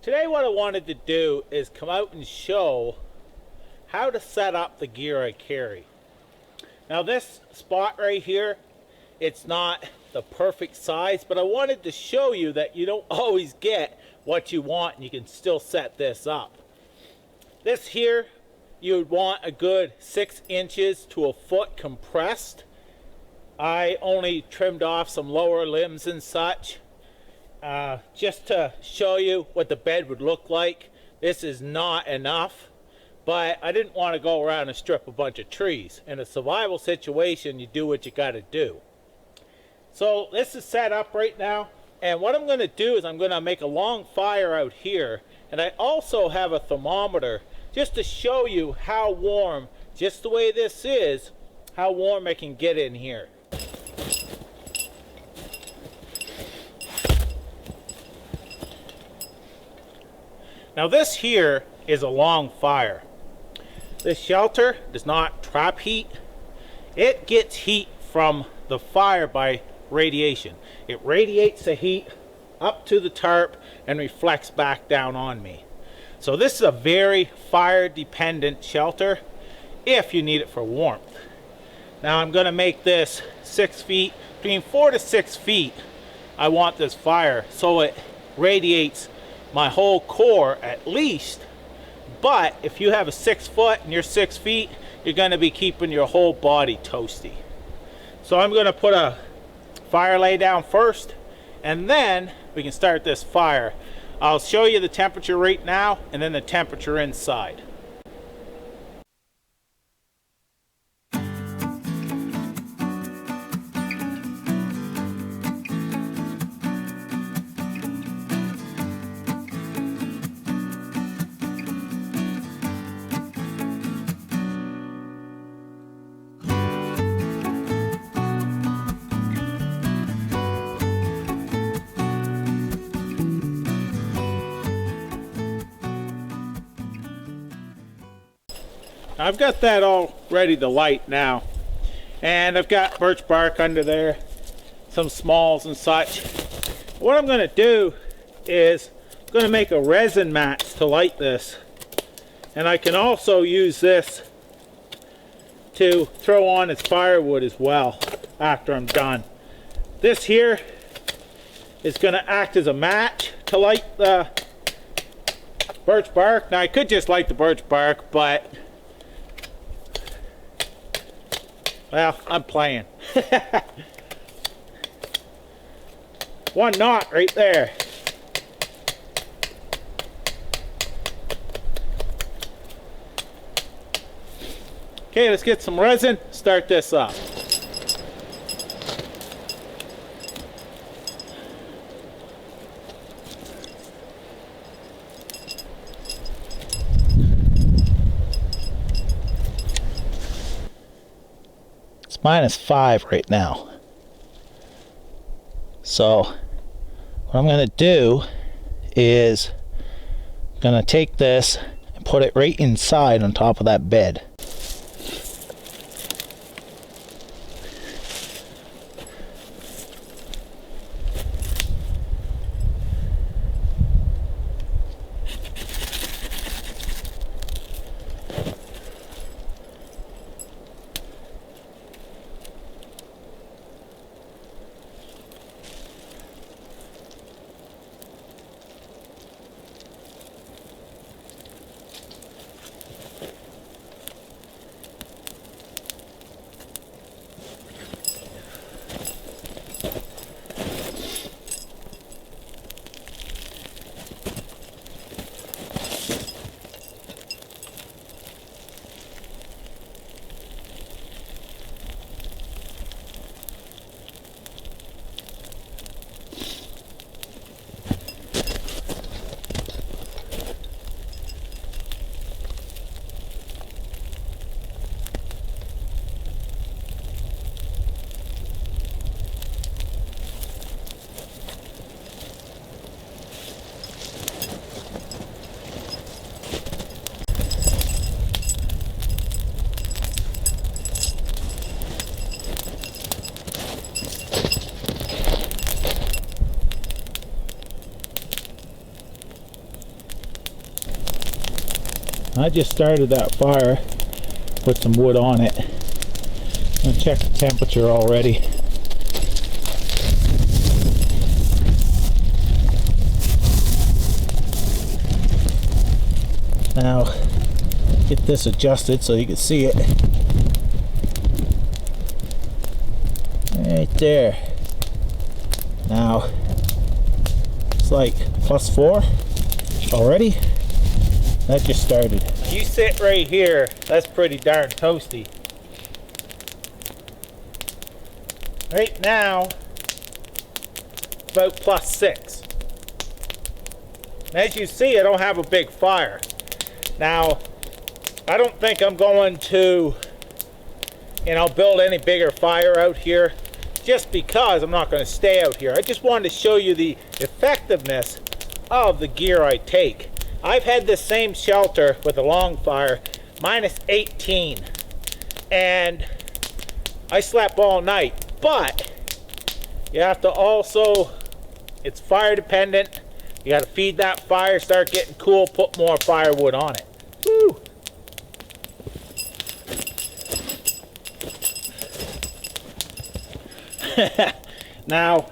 Today what I wanted to do is come out and show how to set up the gear I carry. Now this spot right here, it's not the perfect size, but I wanted to show you that you don't always get what you want and you can still set this up. This here, you would want a good 6 inches to a foot compressed. I only trimmed off some lower limbs and such. Just to show you what the bed would look like. This is not enough, but I didn't want to go around and strip a bunch of trees. In a survival situation, you do what you got to do. So this is set up right now, and what I'm going to do is I'm going to make a long fire out here, and I also have a thermometer just to show you how warm, just the way this is, how warm I can get in here. Now this here is a long fire. This shelter does not trap heat. It gets heat from the fire by radiation. It radiates the heat up to the tarp and reflects back down on me. So this is a very fire dependent shelter if you need it for warmth. Now I'm going to make this 6 feet, between 4 to 6 feet. I want this fire so it radiates my whole core at least, but if you have a 6 foot and you're 6 feet, you're going to be keeping your whole body toasty. So I'm going to put a fire lay down first, and then we can start this fire. I'll show you the temperature right now and then the temperature inside. I've got that all ready to light now, and I've got birch bark under there, some smalls and such. What I'm going to do is I'm going to make a resin match to light this, and I can also use this to throw on as firewood as well after I'm done. This here is going to act as a match to light the birch bark. Now I could just light the birch bark, but well, I'm playing. 1 knot right there. Okay, let's get some resin, start this up. -5 right now. So what I'm going to do is I'm going to take this and put it right inside on top of that bed. I just started that fire, put some wood on it. I'm gonna check the temperature already. Now, get this adjusted so you can see it. Right there. Now, it's like +4 already. That just started. You sit right here, that's pretty darn toasty. Right now, about +6. As you see, I don't have a big fire. Now, I don't think I'm going to, build any bigger fire out here, just because I'm not going to stay out here. I just wanted to show you the effectiveness of the gear I take. I've had this same shelter with a long fire, -18, and I slept all night. But you have to also, it's fire dependent. You got to feed that fire, start getting cool, put more firewood on it. Woo! Now,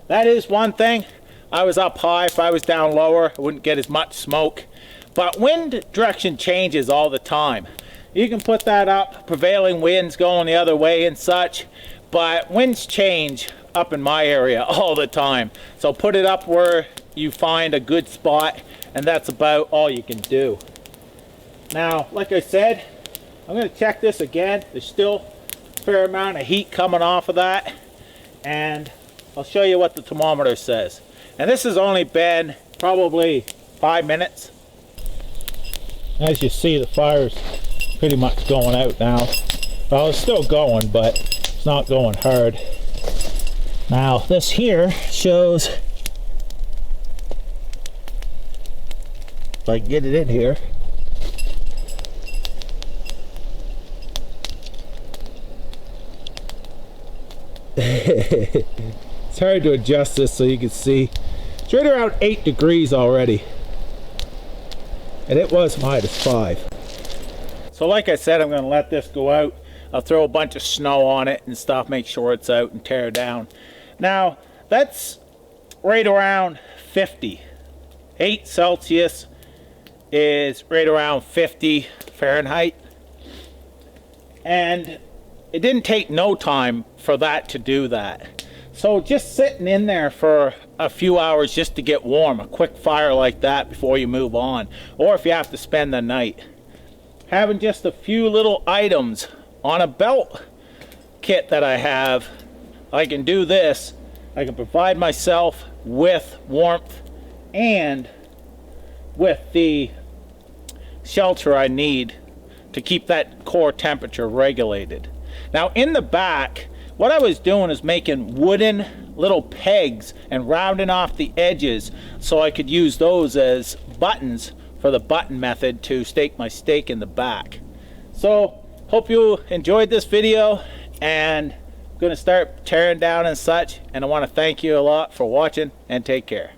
that is one thing. I was up high. If I was down lower, I wouldn't get as much smoke. But wind direction changes all the time. You can put that up, prevailing winds going the other way and such, but winds change up in my area all the time. So put it up where you find a good spot, and that's about all you can do. Now, like I said, I'm going to check this again. There's still a fair amount of heat coming off of that, and I'll show you what the thermometer says. And this has only been probably 5 minutes. As you see, the fire's pretty much going out now. Well, it's still going, but it's not going hard. Now, this here shows, if I can get it in here, it's hard to adjust this so you can see. It's right around 8 degrees already, and it was -5. So like I said, I'm going to let this go out. I'll throw a bunch of snow on it and stuff, make sure it's out, and tear down. Now, that's right around 50. 8 Celsius is right around 50 Fahrenheit. And it didn't take no time for that to do that. So just sitting in there for a few hours just to get warm, a quick fire like that before you move on, or if you have to spend the night. Having just a few little items on a belt kit that I have, I can do this. I can provide myself with warmth and with the shelter I need to keep that core temperature regulated. Now in the back, what I was doing is making wooden little pegs and rounding off the edges so I could use those as buttons for the button method to stake my stake in the back. So hope you enjoyed this video, and I'm going to start tearing down and such, and I want to thank you a lot for watching, and take care.